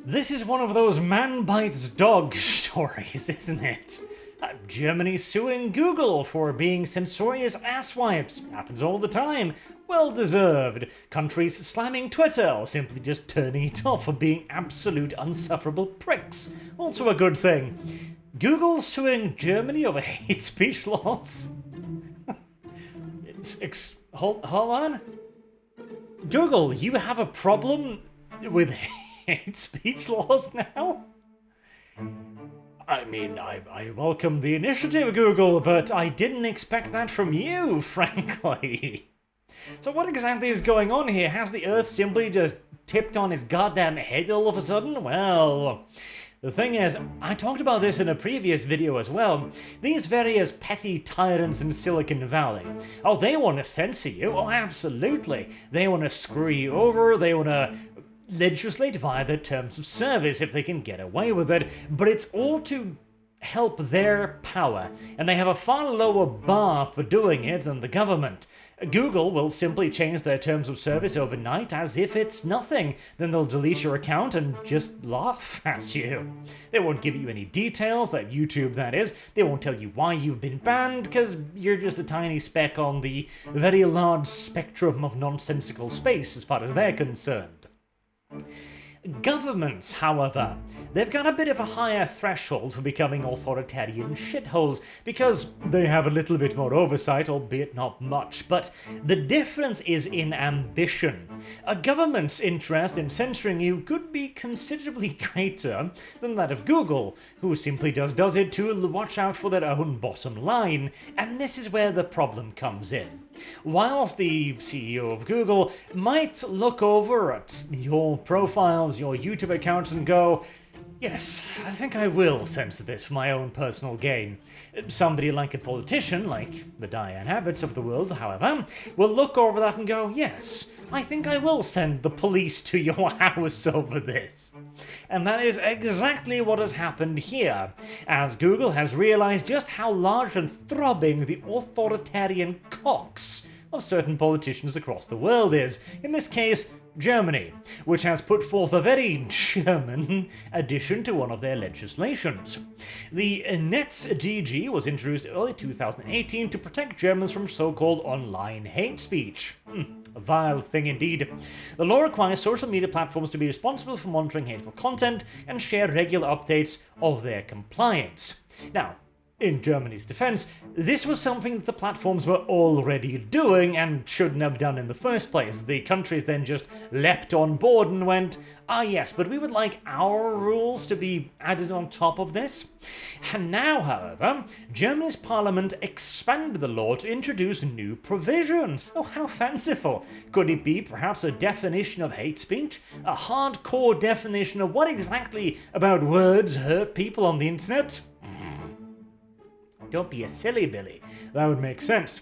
This is one of those man bites dog stories, isn't it? Germany suing Google for being censorious asswipes. Happens all the time. Well deserved. Countries slamming Twitter or simply just turning it off for being absolute unsufferable pricks. Also a good thing. Google suing Germany over hate speech laws? Hold on. Google, you have a problem with hate speech laws now? I mean, I welcome the initiative, Google, but I didn't expect that from you, frankly. So what exactly is going on here? Has the Earth simply just tipped on its goddamn head all of a sudden? Well, the thing is, I talked about this in a previous video as well. These various petty tyrants in Silicon Valley. Oh, they want to censor you? Oh, absolutely. They want to screw you over, they want to legislate via their terms of service if they can get away with it, but it's all to help their power, and they have a far lower bar for doing it than the government. Google will simply change their terms of service overnight as if it's nothing. Then they'll delete your account and just laugh at you. They won't give you any details, like YouTube that is. They won't tell you why you've been banned, because you're just a tiny speck on the very large spectrum of nonsensical space as far as they're concerned. Governments, however, they've got a bit of a higher threshold for becoming authoritarian shitholes because they have a little bit more oversight, albeit not much, but the difference is in ambition. A government's interest in censoring you could be considerably greater than that of Google, who simply does it to watch out for their own bottom line, and this is where the problem comes in. Whilst the CEO of Google might look over at your profiles, your YouTube accounts and go, yes, I think I will censor this for my own personal gain. Somebody like a politician, like the Diane Abbotts of the world, however, will look over that and go, yes, I think I will send the police to your house over this. And that is exactly what has happened here, as Google has realized just how large and throbbing the authoritarian cocks of certain politicians across the world is. In this case, Germany, which has put forth a very German addition to one of their legislations. The NetzDG was introduced early 2018 to protect Germans from so-called online hate speech. A vile thing indeed. The law requires social media platforms to be responsible for monitoring hateful content and share regular updates of their compliance. Now, in Germany's defense, this was something that the platforms were already doing and shouldn't have done in the first place. The countries then just leapt on board and went, ah yes, but we would like our rules to be added on top of this. And now, however, Germany's parliament expanded the law to introduce new provisions. Oh, how fanciful. Could it be perhaps a definition of hate speech? A hardcore definition of what exactly about words hurt people on the internet? Don't be a silly Billy. That would make sense.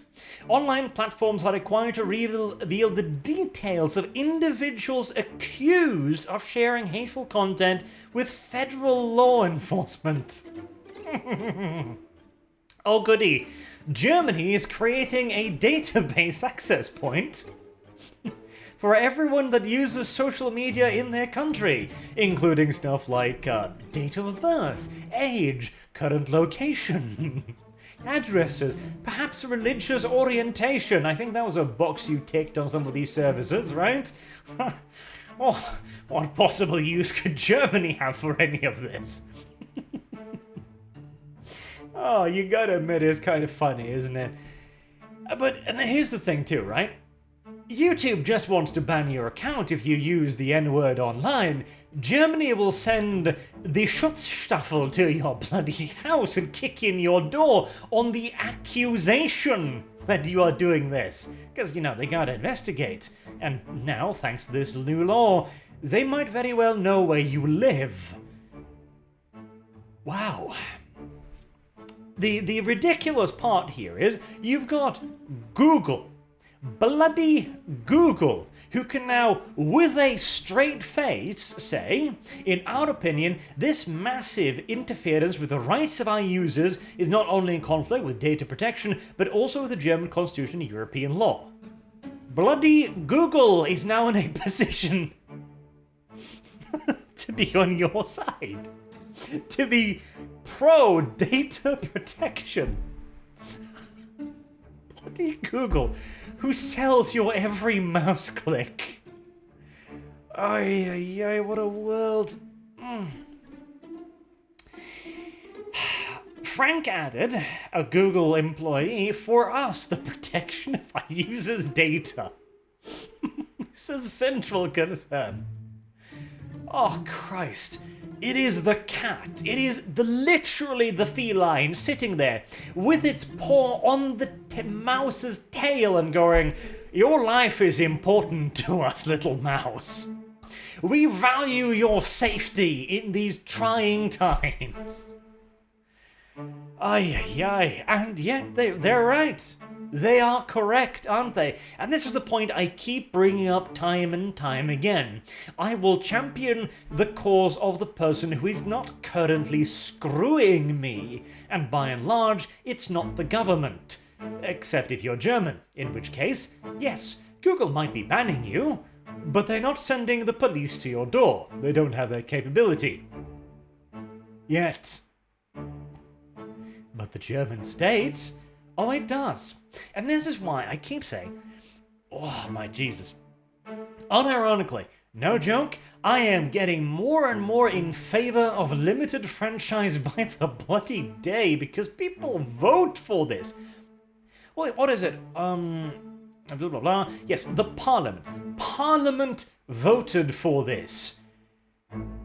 Online platforms are required to reveal the details of individuals accused of sharing hateful content with federal law enforcement. Oh goody. Germany is creating a database access point for everyone that uses social media in their country, including stuff like date of birth, age, current location, addresses, perhaps religious orientation. I think that was a box you ticked on some of these services, right? Oh, what possible use could Germany have for any of this? Oh, you gotta admit it's kind of funny, isn't it? But and here's the thing too, right? YouTube just wants to ban your account if you use the N-word online. Germany will send the Schutzstaffel to your bloody house and kick in your door on the accusation that you are doing this. Because, you know, they gotta investigate. And now, thanks to this new law, they might very well know where you live. Wow. The ridiculous part here is you've got Google, bloody Google, who can now, with a straight face, say, in our opinion, this massive interference with the rights of our users is not only in conflict with data protection, but also with the German constitution and European law. Bloody Google is now in a position to be on your side. To be pro data protection. Bloody Google, who sells your every mouse click. Ay, ay, ay, what a world. Frank added, a Google employee, for us, the protection of our users' data. It's a central concern. Oh, Christ. It is the cat. It is literally the feline sitting there with its paw on the mouse's tail and going, your life is important to us, little mouse. We value your safety in these trying times. Ay, ay, ay. And yet they're right. They are correct, aren't they? And this is the point I keep bringing up time and time again. I will champion the cause of the person who is not currently screwing me. And by and large, it's not the government. Except if you're German, in which case, yes, Google might be banning you, but they're not sending the police to your door. They don't have that capability. Yet. But the German state, oh, it does. And this is why I keep saying, oh my Jesus. Unironically, no joke, I am getting more and more in favor of limited franchise by the bloody day because people vote for this. Well, what is it? Blah, blah, blah. Yes, the Parliament. Parliament voted for this.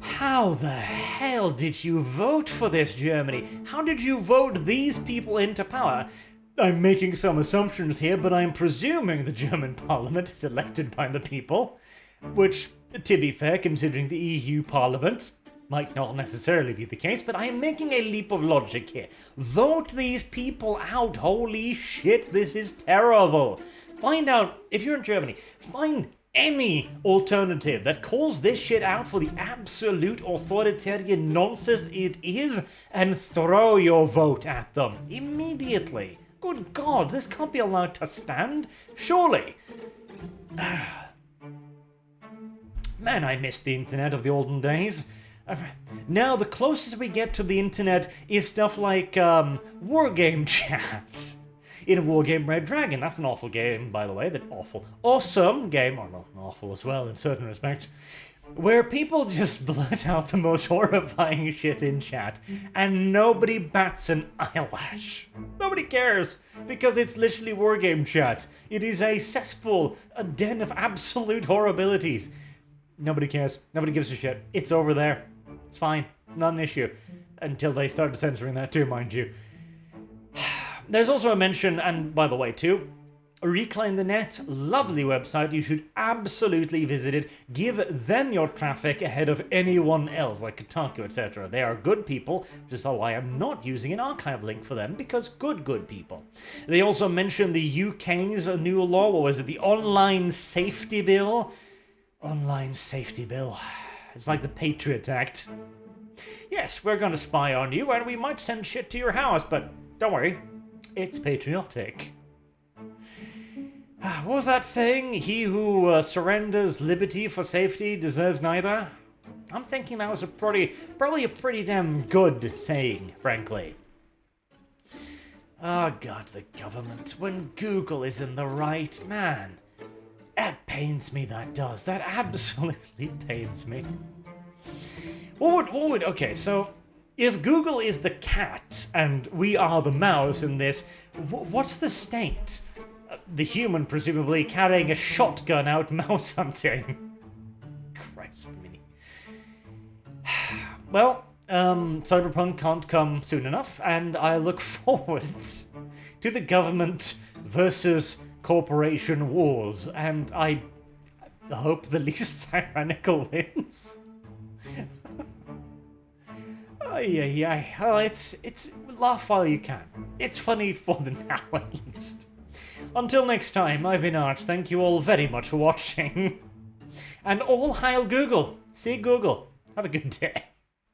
How the hell did you vote for this, Germany? How did you vote these people into power? I'm making some assumptions here, but I'm presuming the German Parliament is elected by the people, which, to be fair, considering the EU Parliament, might not necessarily be the case, but I am making a leap of logic here. Vote these people out. Holy shit, this is terrible. Find out, if you're in Germany, find any alternative that calls this shit out for the absolute authoritarian nonsense it is and throw your vote at them immediately. Good God, this can't be allowed to stand, surely. Man, I miss the internet of the olden days. Now the closest we get to the internet is stuff like Wargame chat. In Wargame Red Dragon, that's an awful game, by the way, awesome game, or not awful as well in certain respects, where people just blurt out the most horrifying shit in chat, and nobody bats an eyelash. Nobody cares, because it's literally Wargame chat. It is a cesspool, a den of absolute horribilities. Nobody cares. Nobody gives a shit. It's over there. It's fine. Not an issue. Until they started censoring that too, mind you. There's also a mention, and by the way too, Reclaim the Net, lovely website, you should absolutely visit it. Give them your traffic ahead of anyone else, like Kotaku, etc. They are good people, which is why I'm not using an archive link for them, because good people. They also mention the UK's new law, what was it, the Online Safety Bill? Online Safety Bill. It's like the Patriot Act. Yes, we're gonna spy on you, and we might send shit to your house, but don't worry. It's patriotic. What was that saying? He who surrenders liberty for safety deserves neither? I'm thinking that was probably a pretty damn good saying, frankly. Oh God, the government. When Google is in the right, man. That pains me, that does. That absolutely pains me. Okay, so if Google is the cat and we are the mouse in this, what's the state? The human, presumably, carrying a shotgun out mouse hunting. Christ me. Well, Cyberpunk can't come soon enough, and I look forward to the government versus corporation wars, and I hope the least tyrannical wins. Oh, it's laugh while you can. It's funny for the now, at least. Until next time, I've been Arch. Thank you all very much for watching. And all hail Google. See Google. Have a good day.